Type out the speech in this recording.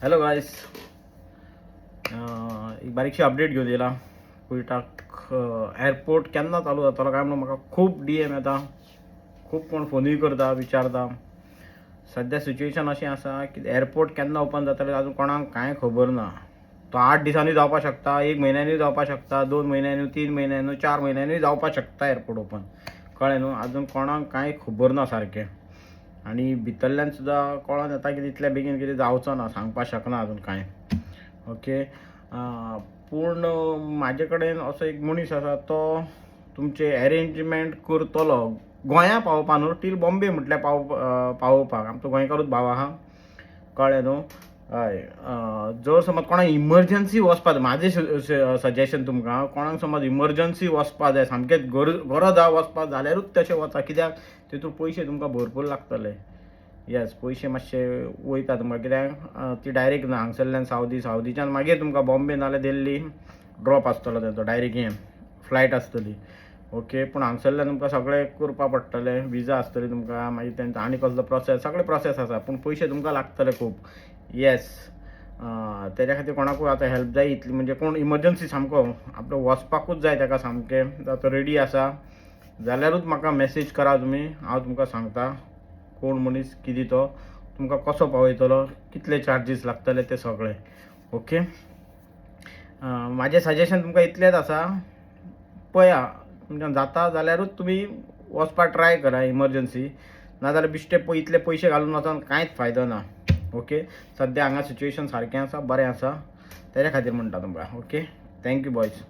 Hello guys, एक बारीकशी update घेऊन येयला. कुयटाक एअरपोर्ट केन्ना चालू जातलो काय म्हणून म्हाका खूब DM येता, खूब कोण फोनूय करता, विचारता. सद्या सिच्युएशन अशी आसा की एअरपोर्ट केन्ना ओपन जातलें अजून कोणाक कांय खबर ना. तो 8 दिसांनी जावपाक शकता, 1 म्हयन्यानूय जावपाक शकता, 2 म्हयन्यानूय, 3 म्हयन्यानूय, 4 म्हयन्यानूय जावपाक शकता एअरपोर्ट ओपन. कळ्ळें न्हू. अजून कोणाक कांय खबर ना सारकें. आणि भितरल्यान सुद्दां कळोन येता की तितल्या बेगीन कितें जावचो ना, सांगपाक शकना अजून कांय. ओके. पूण म्हाजे कडेन असो एक मनीस आसा, तो तुमचे अरेंजमेंट करतलो गोंया पावोवपा न्हू, टील बॉम्बे म्हटल्यार पावोवपाक. आमचो गोंयकारूच भाव आहा, कळ्ळें न्हू. हय. जर समज कोणाक इमर्जन्सी वचपा जाय, म्हाजें सजेशन तुमकां, कोणाक समज इमर्जन्सी वचपा जाय, सामकेंच गरज आहा वचपाक, जाल्यारूच तशें वचा. कित्याक तितून पयशे तुमकां भरपूर लागतले. येस, पयशे मातशे वयता तुमकां, कित्याक ती डायरेक्ट ना हांगसरल्यान सावदीच्यान मागीर तुमकां बॉम्बे नाल्यार दिल्ली ड्रॉप आसतलो तेंचो, डायरेक्ट हें फ्लायट आसतली. ओके. पूण हांगसरल्यान तुमकां सगळें करपा पडटलें, विजा आसतली तुमकां, मागीर तेंचो आनी कसलो प्रोसेस, सगळे प्रोसेस आसा. पूण पयशे तुमकां लागतले खूब. येस. तेज्या खातीर कोणाकूय आतां हेल्प जाय इतली, म्हणजे कोण इमर्जन्सी सामको आपलो वचपाकूच जाय ताका सामकें, तो रेडी आसा जाल्यारूच म्हाका मेसेज करा तुमी. हांव तुमकां सांगता कोण मनीस, कितें तो तुमकां कसो पावयतलो, कितले चार्जीस लागतले ते सगळे. ओके. म्हाजें सजेशन तुमकां इतलेंच आसा, पळया तुमच्यान जाता जाल्यारूच तुमी वचपाक ट्राय करा इमर्जन्सी. नाजाल्यार बिश्टे इतले पयशे घालून वचोन कांयच फायदो ना. ओके. सद्या हांगा सिच्युएशन सारकें आसा, बरें आसा, तेज्या खातीर म्हणटा तुमकां. ओके. Thank you boys.